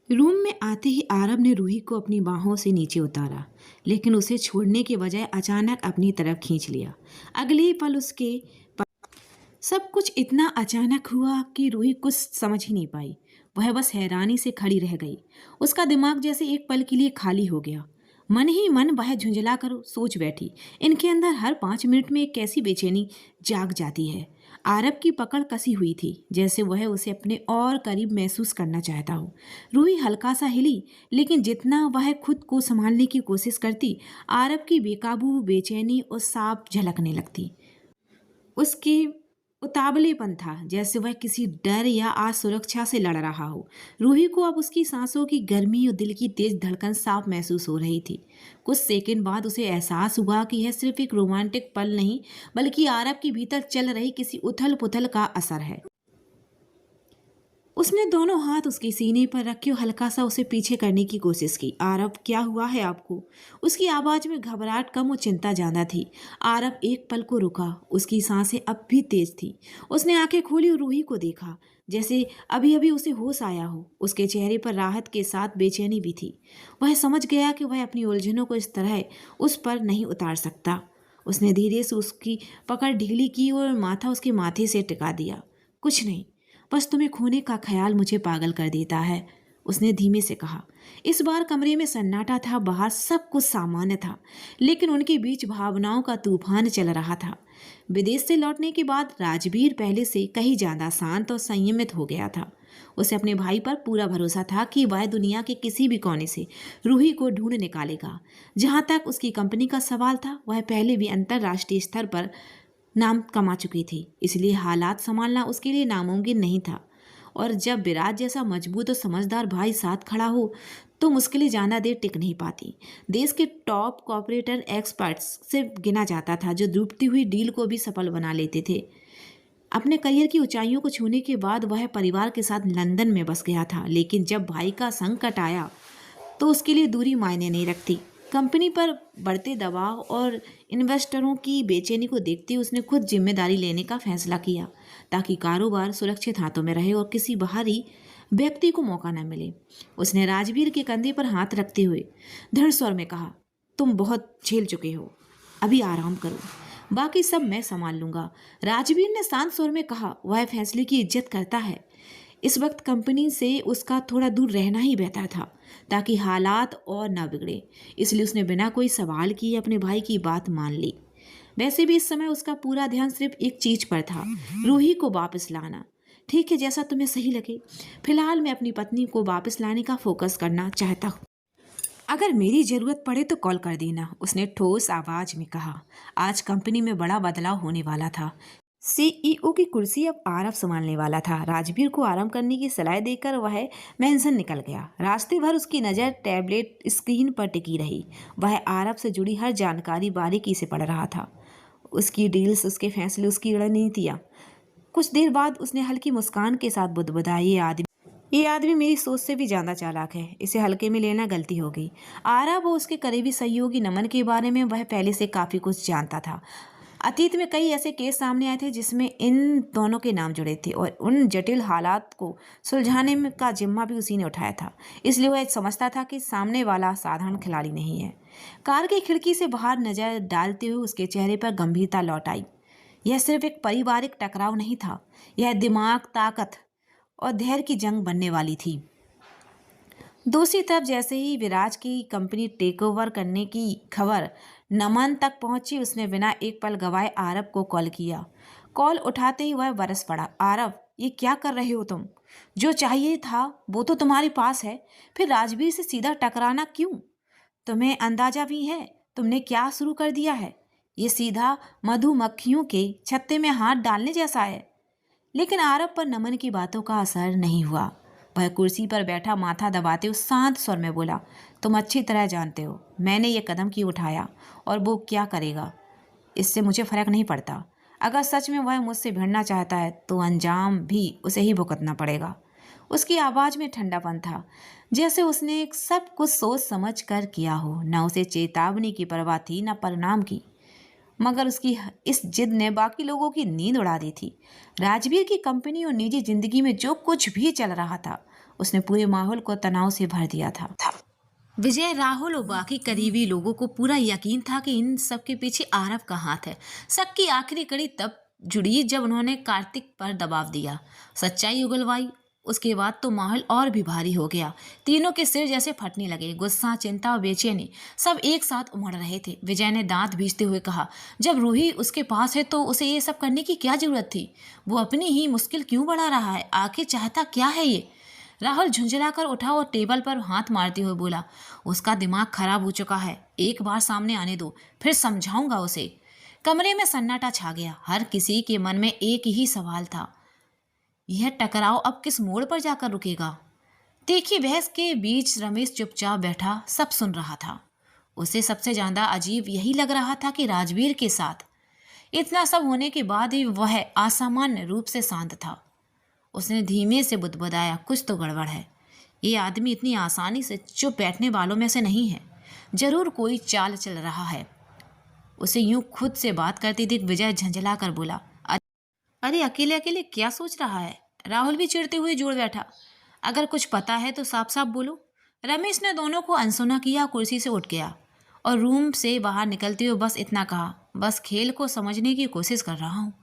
Room में आते ही आरव ने रूही को अपनी बाहों से नीचे उतारा, लेकिन उसे छोड़ने के बजाय अचानक अपनी तरफ खींच लिया। अगले ही पल उसके सब कुछ इतना अचानक हुआ कि रूही कुछ समझ ही नहीं पाई। वह बस हैरानी से खड़ी रह गई। उसका दिमाग जैसे एक पल के लिए खाली हो गया। मन ही मन वह झुंझला कर सोच बैठी, इनके अंदर हर 5 मिनट में एक कैसी बेचैनी जाग जाती है। आरब की पकड़ कसी हुई थी, जैसे वह उसे अपने और करीब महसूस करना चाहता हो। रूही हल्का सा हिली, लेकिन जितना वह खुद को संभालने की कोशिश करती, आरब की बेकाबू बेचैनी और साफ झलकने लगती। उसके उतावलेपन था, जैसे वह किसी डर या असुरक्षा से लड़ रहा हो। रूही को अब उसकी सांसों की गर्मी और दिल की तेज धड़कन साफ महसूस हो रही थी। कुछ सेकंड बाद उसे एहसास हुआ कि यह सिर्फ एक रोमांटिक पल नहीं, बल्कि आरब के भीतर चल रही किसी उथल पुथल का असर है। उसने दोनों हाथ उसके सीने पर रखे और हल्का सा उसे पीछे करने की कोशिश की। आरब, क्या हुआ है आपको? उसकी आवाज में घबराहट कम और चिंता ज्यादा थी। आरब एक पल को रुका। उसकी सांसें अब भी तेज थी। उसने आंखें खोली और रूही को देखा, जैसे अभी अभी उसे होश आया हो। उसके चेहरे पर राहत के साथ बेचैनी भी थी। वह समझ गया कि वह अपनी उलझनों को इस तरह उस पर नहीं उतार सकता। उसने धीरे से उसकी पकड़ ढीली की और माथा उसके माथे से टिका दिया। कुछ नहीं, बस तुम्हें खोने का ख्याल मुझे पागल कर देता है, उसने धीमे से कहा। इस बार कमरे में सन्नाटा था। बाहर सब कुछ सामान्य था, लेकिन उनके बीच भावनाओं का तूफान चल रहा था। विदेश से लौटने के बाद राजवीर पहले से कहीं ज्यादा शांत और संयमित हो गया था। उसे अपने भाई पर पूरा भरोसा था कि वह दुनिया के किसी भी कोने से रूही को ढूंढ निकालेगा। जहां तक उसकी कंपनी का सवाल था, वह पहले भी अंतर्राष्ट्रीय स्तर पर नाम कमा चुकी थी, इसलिए हालात संभालना उसके लिए नामुमकिन नहीं था। और जब विराज जैसा मजबूत और समझदार भाई साथ खड़ा हो, तो मुश्किलें ज़्यादा देर टिक नहीं पाती। देश के टॉप कॉर्पोरेटर एक्सपर्ट्स से गिना जाता था, जो डूबती हुई डील को भी सफल बना लेते थे। अपने करियर की ऊंचाइयों को छूने के बाद वह परिवार के साथ लंदन में बस गया था, लेकिन जब भाई का संकट आया तो उसके लिए दूरी मायने नहीं रखती। कंपनी पर बढ़ते दबाव और इन्वेस्टरों की बेचैनी को देखते हुए उसने खुद जिम्मेदारी लेने का फैसला किया, ताकि कारोबार सुरक्षित हाथों में रहे और किसी बाहरी व्यक्ति को मौका न मिले। उसने राजवीर के कंधे पर हाथ रखते हुए दृढ़ स्वर में कहा, तुम बहुत झेल चुके हो, अभी आराम करो, बाकी सब मैं संभाल लूंगा। राजवीर ने शांत स्वर में कहा। वह फैसले की इज्जत करता है। इस वक्त कंपनी से उसका थोड़ा दूर रहना ही बेहतर था, ताकि हालात और ना बिगड़े। इसलिए उसने बिना कोई सवाल किए अपने भाई की बात मान ली। वैसे भी इस समय उसका पूरा ध्यान सिर्फ एक चीज पर था, रूही को वापस लाना। ठीक है, जैसा तुम्हें सही लगे। फिलहाल मैं अपनी पत्नी को वापस लाने का फोकस करना चाहता हूँ। अगर मेरी जरूरत पड़े तो कॉल कर देना, उसने ठोस आवाज में कहा। आज कंपनी में बड़ा बदलाव होने वाला था। सीईओ की कुर्सी अब आरव संभालने वाला था। राजवीर को आराम करने की सलाह देकर वह मेंशन निकल गया। रास्ते भर उसकी नज़र टैबलेट स्क्रीन पर टिकी रही। वह आरव से जुड़ी हर जानकारी बारीकी से पढ़ रहा था। उसकी डील्स, उसके फैसले, उसकी रणनीतियाँ। कुछ देर बाद उसने हल्की मुस्कान के साथ बुदबुदाया, ये आदमी मेरी सोच से भी ज़्यादा चालाक है। इसे हल्के में लेना गलती हो गई। आरव और उसके करीबी सहयोगी नमन के बारे में वह पहले से काफ़ी कुछ जानता था। अतीत में कई ऐसे केस सामने आए थे जिसमें इन दोनों के नाम जुड़े थे, और उन जटिल हालात को सुलझाने में का जिम्मा भी उसी ने उठाया था। इसलिए वह समझता था कि सामने वाला साधारण खिलाड़ी नहीं है। कार की खिड़की से बाहर नजर डालते हुए उसके चेहरे पर गंभीरता लौट आई। यह सिर्फ एक पारिवारिक टकराव नहीं था, यह दिमाग, ताकत और धैर्य की जंग बनने वाली थी। दूसरी तरफ जैसे ही विराज की कंपनी टेक ओवर करने की खबर नमन तक पहुंची, उसने बिना एक पल गवाए आरव को कॉल किया। कॉल उठाते ही वह बरस पड़ा। आरव, ये क्या कर रहे हो तुम? जो चाहिए था वो तो तुम्हारे पास है, फिर राजवीर से सीधा टकराना क्यों? तुम्हें अंदाजा भी है तुमने क्या शुरू कर दिया है? ये सीधा मधुमक्खियों के छत्ते में हाथ डालने जैसा है। लेकिन आरव पर नमन की बातों का असर नहीं हुआ। वह कुर्सी पर बैठा माथा दबाते हुए शांत स्वर में बोला, तुम अच्छी तरह जानते हो मैंने ये कदम क्यों उठाया और वो क्या करेगा। इससे मुझे फर्क नहीं पड़ता। अगर सच में वह मुझसे भिड़ना चाहता है तो अंजाम भी उसे ही भुगतना पड़ेगा। उसकी आवाज़ में ठंडापन था, जैसे उसने सब कुछ सोच समझ कर किया हो। न उसे चेतावनी की परवाह थी, न परिणाम की। मगर उसकी इस जिद ने बाकी लोगों की नींद उड़ा दी थी। राजवीर की कंपनी और निजी जिंदगी में जो कुछ भी चल रहा था उसने पूरे माहौल को तनाव से भर दिया था। विजय, राहुल और बाकी करीबी लोगों को पूरा यकीन था कि इन सब के पीछे आरव का हाथ है। शक की आखिरी कड़ी तब जुड़ी जब उन्होंने कार्तिक पर दबाव दिया, सच्चाई उगलवाई। उसके बाद तो माहौल और भी भारी हो गया। तीनों के सिर जैसे फटने लगे। गुस्सा, चिंता और बेचैनी सब एक साथ उमड़ रहे थे। विजय ने दांत भींचते हुए कहा, जब रूही उसके पास है तो उसे ये सब करने की क्या जरूरत थी? वो अपनी ही मुश्किल क्यों बढ़ा रहा है? आखिर चाहता क्या है ये? राहुल झुंझलाकर उठा और टेबल पर हाथ मारते हुए बोला, उसका दिमाग खराब हो चुका है। एक बार सामने आने दो, फिर समझाऊंगा उसे। कमरे में सन्नाटा छा गया। हर किसी के मन में एक ही सवाल था, यह टकराव अब किस मोड़ पर जाकर रुकेगा? तीखी बहस के बीच रमेश चुपचाप बैठा सब सुन रहा था। उसे सबसे ज्यादा अजीब यही लग रहा था कि राजवीर के साथ इतना सब होने के बाद भी वह असामान्य रूप से शांत था। उसने धीमे से बुदबुदाया, कुछ तो गड़बड़ है। ये आदमी इतनी आसानी से चुप बैठने वालों में से नहीं है। जरूर कोई चाल चल रहा है। उसे यूं खुद से बात करती देख विजय झंझला कर बोला, अरे अकेले अकेले क्या सोच रहा है? राहुल भी चिढ़ते हुए जोड़ बैठा, अगर कुछ पता है तो साफ साफ बोलो। रमेश ने दोनों को अनसुना किया, कुर्सी से उठ गया और रूम से बाहर निकलते हुए बस इतना कहा, बस खेल को समझने की कोशिश कर रहा हूँ।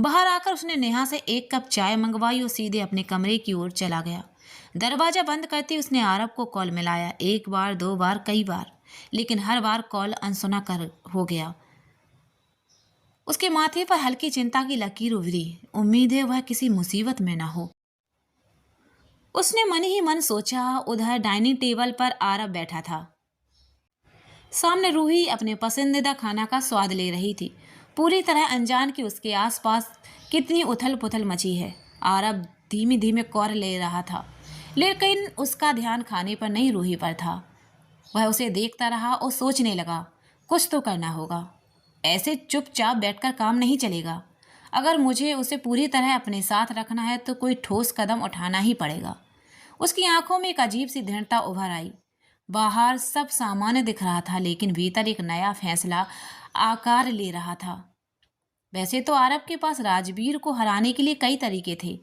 बाहर आकर उसने नेहा से एक कप चाय मंगवाई और सीधे अपने कमरे की ओर चला गया। दरवाजा बंद करते उसने आरव को कॉल मिलाया, एक बार, दो बार, कई बार, लेकिन हर बार कॉल अनसुना कर हो गया। उसके माथे पर हल्की चिंता की लकीर उभरी। उम्मीद है वह किसी मुसीबत में ना हो। उसने मन ही मन सोचा। उधर डाइनिंग टेबल पर आरव बैठा था। सामने रूही अपने पसंदीदा खाना का स्वाद ले रही थी, पूरी तरह अनजान कि उसके आसपास कितनी उथल पुथल मची है। आरव धीमे धीमे कौर ले रहा था, लेकिन उसका ध्यान खाने पर नहीं, रूही पर था। वह उसे देखता रहा और सोचने लगा, कुछ तो करना होगा। ऐसे चुपचाप बैठकर काम नहीं चलेगा। अगर मुझे उसे पूरी तरह अपने साथ रखना है तो कोई ठोस कदम उठाना ही पड़ेगा। उसकी आंखों में एक अजीब सी दृढ़ता उभर आई। बाहर सब सामान्य दिख रहा था, लेकिन भीतर एक नया फैसला आकार ले रहा था। वैसे तो आरव के पास राजवीर को हराने के लिए कई तरीके थे,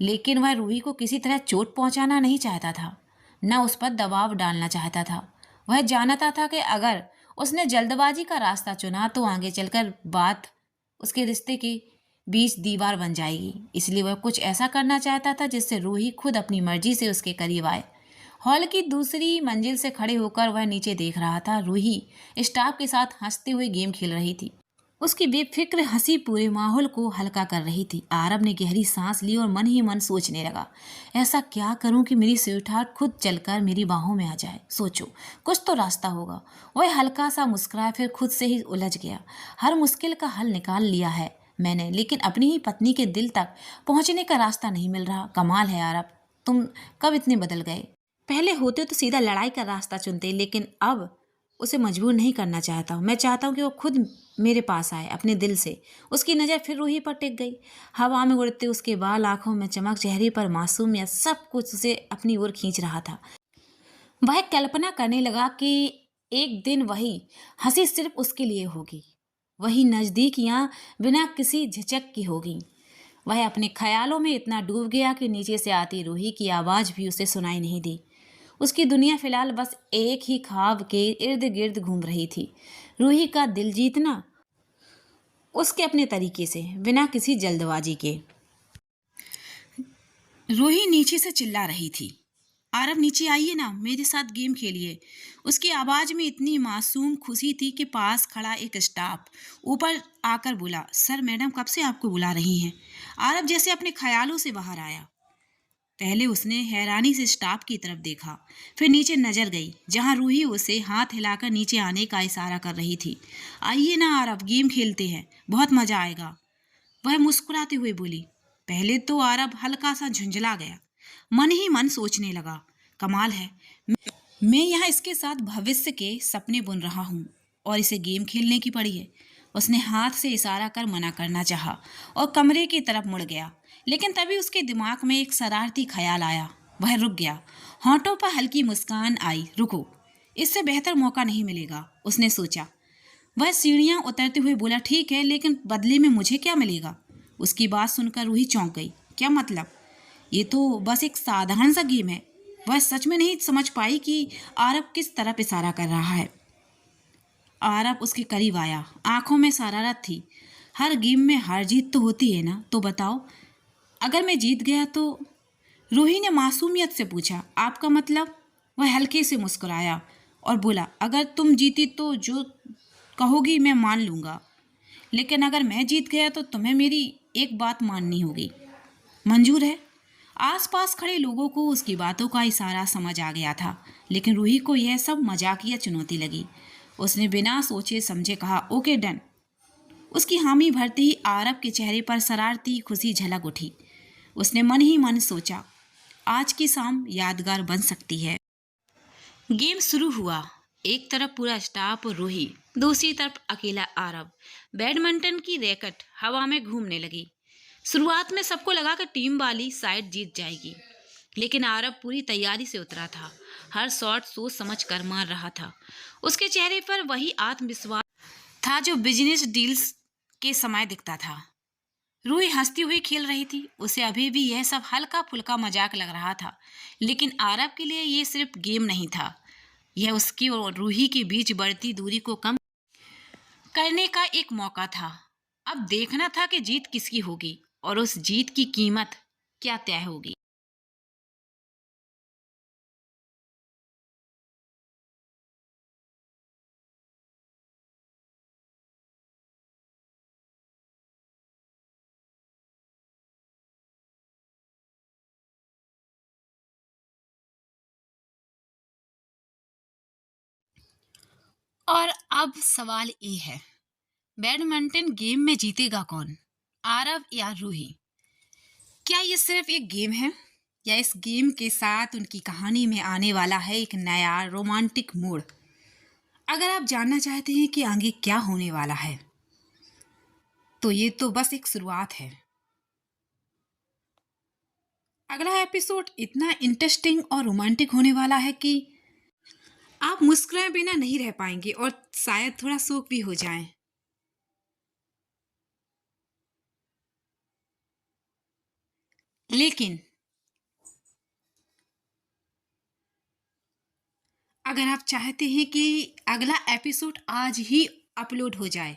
लेकिन वह रूही को किसी तरह चोट पहुंचाना नहीं चाहता था, न उस पर दबाव डालना चाहता था। वह जानता था कि अगर उसने जल्दबाजी का रास्ता चुना तो आगे चलकर बात उसके रिश्ते के बीच दीवार बन जाएगी। इसलिए वह कुछ ऐसा करना चाहता था जिससे रूही खुद अपनी मर्जी से उसके करीब आए। हॉल की दूसरी मंजिल से खड़े होकर वह नीचे देख रहा था। रूही स्टाफ के साथ हंसते हुए गेम खेल रही थी। उसकी बेफिक्र हंसी पूरे माहौल को हल्का कर रही थी। आरव ने गहरी सांस ली और मन ही मन सोचने लगा, ऐसा क्या करूं कि मेरी स्वीटहार्ट खुद चलकर मेरी बाहों में आ जाए। सोचो, कुछ तो रास्ता होगा। वह हल्का सा मुस्कुराया, फिर खुद से ही उलझ गया। हर मुश्किल का हल निकाल लिया है मैंने, लेकिन अपनी ही पत्नी के दिल तक पहुंचने का रास्ता नहीं मिल रहा। कमाल है आरव, तुम कब इतने बदल गए। पहले होते तो सीधा लड़ाई का रास्ता चुनते, लेकिन अब उसे मजबूर नहीं करना चाहता हूँ। मैं चाहता हूँ कि वो खुद मेरे पास आए अपने दिल से। उसकी नज़र फिर रूही पर टिक गई। हवा में उड़ते उसके बाल, आंखों में चमक, चेहरे पर मासूमियत, सब कुछ उसे अपनी ओर खींच रहा था। वह कल्पना करने लगा कि एक दिन वही हंसी सिर्फ उसके लिए होगी, वही नज़दीकियाँ बिना किसी झिझक की होगी। वह अपने ख्यालों में इतना डूब गया कि नीचे से आती रूही की आवाज़ भी उसे सुनाई नहीं दी। उसकी दुनिया फिलहाल बस एक ही ख्वाब के इर्द गिर्द घूम रही थी, रूही का दिल जीतना, उसके अपने तरीके से, बिना किसी जल्दबाजी के। रूही नीचे से चिल्ला रही थी, आरव नीचे आइए ना, मेरे साथ गेम खेलिए। उसकी आवाज़ में इतनी मासूम खुशी थी कि पास खड़ा एक स्टाफ ऊपर आकर बोला, सर मैडम कब से आपको बुला रही हैं। आरव जैसे अपने ख्यालों से बाहर आया। पहले उसने हैरानी से स्टाफ की तरफ देखा, फिर नीचे नजर गई जहां रूही उसे हाथ हिलाकर नीचे आने का इशारा कर रही थी। आइए ना आरव, गेम खेलते हैं, बहुत मजा आएगा, वह मुस्कुराते हुए बोली। पहले तो आरव हल्का सा झुंझला गया, मन ही मन सोचने लगा, कमाल है, मैं यहाँ इसके साथ भविष्य के सपने बुन रहा हूँ और इसे गेम खेलने की पड़ी है। उसने हाथ से इशारा कर मना करना चाहा और कमरे की तरफ मुड़ गया, लेकिन तभी उसके दिमाग में एक शरारती ख्याल आया। वह रुक गया, होंठों पर हल्की मुस्कान आई। रुको, इससे बेहतर मौका नहीं मिलेगा, उसने सोचा। वह सीढ़ियां उतरते हुए बोला, ठीक है, लेकिन बदले में मुझे क्या मिलेगा। उसकी बात सुनकर रूही चौंक गई। क्या मतलब? ये तो बस एक साधारण सा गेम है। वह सच में नहीं समझ पाई कि आरब किस तरफ इशारा कर रहा है। आरब उसके करीब आया, आंखों में शरारत थी। हर गेम में हार जीत तो होती है ना, तो बताओ अगर मैं जीत गया तो? रूही ने मासूमियत से पूछा। आपका मतलब? वह हल्के से मुस्कुराया और बोला, अगर तुम जीती तो जो कहोगी मैं मान लूंगा, लेकिन अगर मैं जीत गया तो तुम्हें मेरी एक बात माननी होगी। मंजूर है? आसपास खड़े लोगों को उसकी बातों का इशारा समझ आ गया था, लेकिन रूही को यह सब मजाकिया चुनौती लगी। उसने बिना सोचे समझे कहा, ओके डन। उसकी हामी भरते ही आरब के चेहरे पर शरारती खुशी झलक उठी। उसने मन ही मन सोचा, आज की शाम यादगार बन सकती है। गेम शुरू हुआ। एक तरफ पूरा स्टाफ रूही, दूसरी तरफ अकेला आरब। बैडमिंटन की रैकेट हवा में घूमने लगी। शुरुआत में सबको लगा कि टीम वाली साइड जीत जाएगी, लेकिन आरब पूरी तैयारी से उतरा था। हर शॉट सोच समझ कर मार रहा था। उसके चेहरे पर वही आत्मविश्वास था जो बिजनेस डील्स के समय दिखता था। रूही हंसती हुई खेल रही थी। उसे अभी भी यह सब हल्का फुल्का मजाक लग रहा था, लेकिन आरब के लिए ये सिर्फ गेम नहीं था, यह उसकी और रूही के बीच बढ़ती दूरी को कम करने का एक मौका था। अब देखना था कि जीत किसकी होगी और उस जीत की कीमत क्या तय होगी। और अब सवाल ये है, बैडमिंटन गेम में जीतेगा कौन, आरव या रूही? क्या ये सिर्फ एक गेम है, या इस गेम के साथ उनकी कहानी में आने वाला है एक नया रोमांटिक मोड़? अगर आप जानना चाहते हैं कि आगे क्या होने वाला है, तो ये तो बस एक शुरुआत है। अगला एपिसोड इतना इंटरेस्टिंग और रोमांटिक होने वाला है कि आप मुस्कुराए बिना नहीं रह पाएंगे और शायद थोड़ा शोक भी हो जाएं। लेकिन अगर आप चाहते हैं कि अगला एपिसोड आज ही अपलोड हो जाए,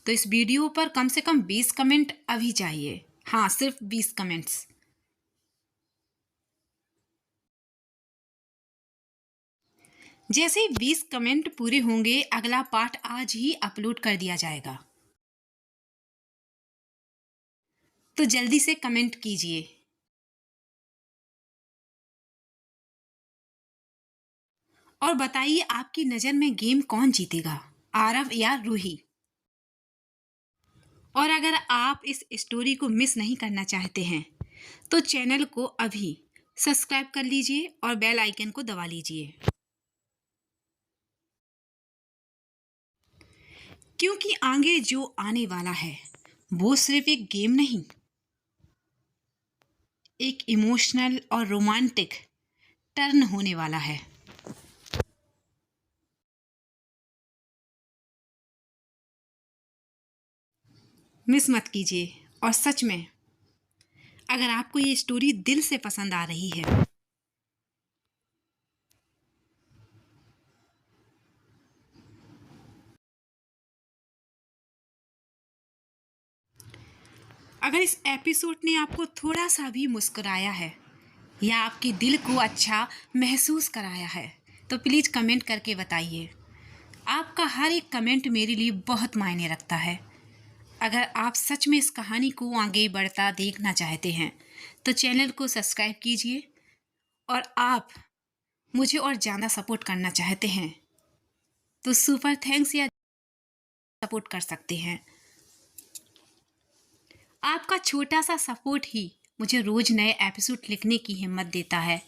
तो इस वीडियो पर कम से कम 20 कमेंट अभी चाहिए। हाँ, सिर्फ 20 कमेंट्स। जैसे ही 20 कमेंट पूरे होंगे, अगला पार्ट आज ही अपलोड कर दिया जाएगा। तो जल्दी से कमेंट कीजिए। और बताइए आपकी नज़र में गेम कौन जीतेगा, आरव या रूही? और अगर आप इस स्टोरी को मिस नहीं करना चाहते हैं, तो चैनल को अभी सब्सक्राइब कर लीजिए और बेल आइकन को दबा लीजिए, क्योंकि आगे जो आने वाला है वो सिर्फ एक गेम नहीं, एक इमोशनल और रोमांटिक टर्न होने वाला है। मिस मत कीजिए। और सच में अगर आपको ये स्टोरी दिल से पसंद आ रही है, अगर इस एपिसोड ने आपको थोड़ा सा भी मुस्कुराया है या आपके दिल को अच्छा महसूस कराया है, तो प्लीज़ कमेंट करके बताइए। आपका हर एक कमेंट मेरे लिए बहुत मायने रखता है। अगर आप सच में इस कहानी को आगे बढ़ता देखना चाहते हैं, तो चैनल को सब्सक्राइब कीजिए। और आप मुझे और ज़्यादा सपोर्ट करना चाहते हैं, तो सुपर थैंक्स या सपोर्ट कर सकते हैं। आपका छोटा सा सपोर्ट ही मुझे रोज़ नए एपिसोड लिखने की हिम्मत देता है।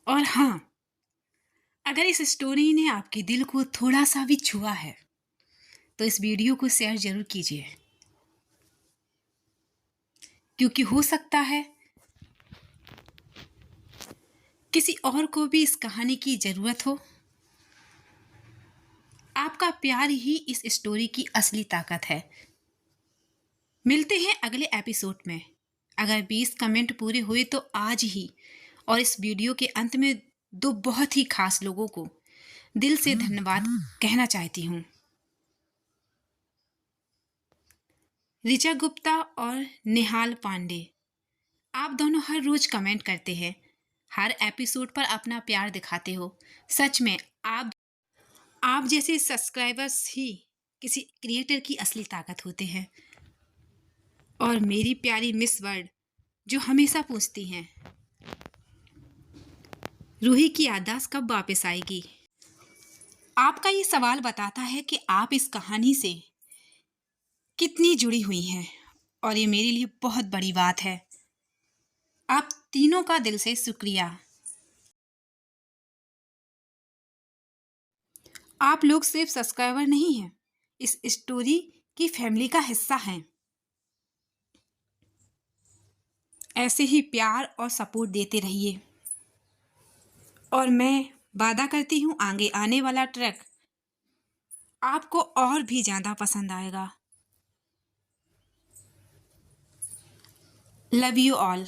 और हाँ, अगर इस स्टोरी ने आपके दिल को थोड़ा सा भी छुआ है, तो इस वीडियो को शेयर ज़रूर कीजिए, क्योंकि हो सकता है किसी और को भी इस कहानी की ज़रूरत हो। आप आपका प्यार ही इस स्टोरी की असली ताकत है। मिलते हैं अगले एपिसोड में। अगर 20 कमेंट पूरे हुए तो आज ही। और इस वीडियो के अंत में दो बहुत ही खास लोगों को दिल से धन्यवाद कहना चाहती हूँ। ऋचा गुप्ता और निहाल पांडे। आप दोनों हर रोज कमेंट करते हैं, हर एपिसोड पर अपना प्यार दिखाते हो। सच में आप जैसे सब्सक्राइबर्स ही किसी क्रिएटर की असली ताकत होते हैं। और मेरी प्यारी मिस वर्ल्ड जो हमेशा पूछती हैं, रूही की याददाश्त कब वापस आएगी। आपका ये सवाल बताता है कि आप इस कहानी से कितनी जुड़ी हुई हैं और ये मेरे लिए बहुत बड़ी बात है। आप तीनों का दिल से शुक्रिया। आप लोग सिर्फ सब्सक्राइबर नहीं हैं, इस स्टोरी की फैमिली का हिस्सा हैं। ऐसे ही प्यार और सपोर्ट देते रहिए और मैं वादा करती हूँ आगे आने वाला ट्रैक आपको और भी ज़्यादा पसंद आएगा। Love you all.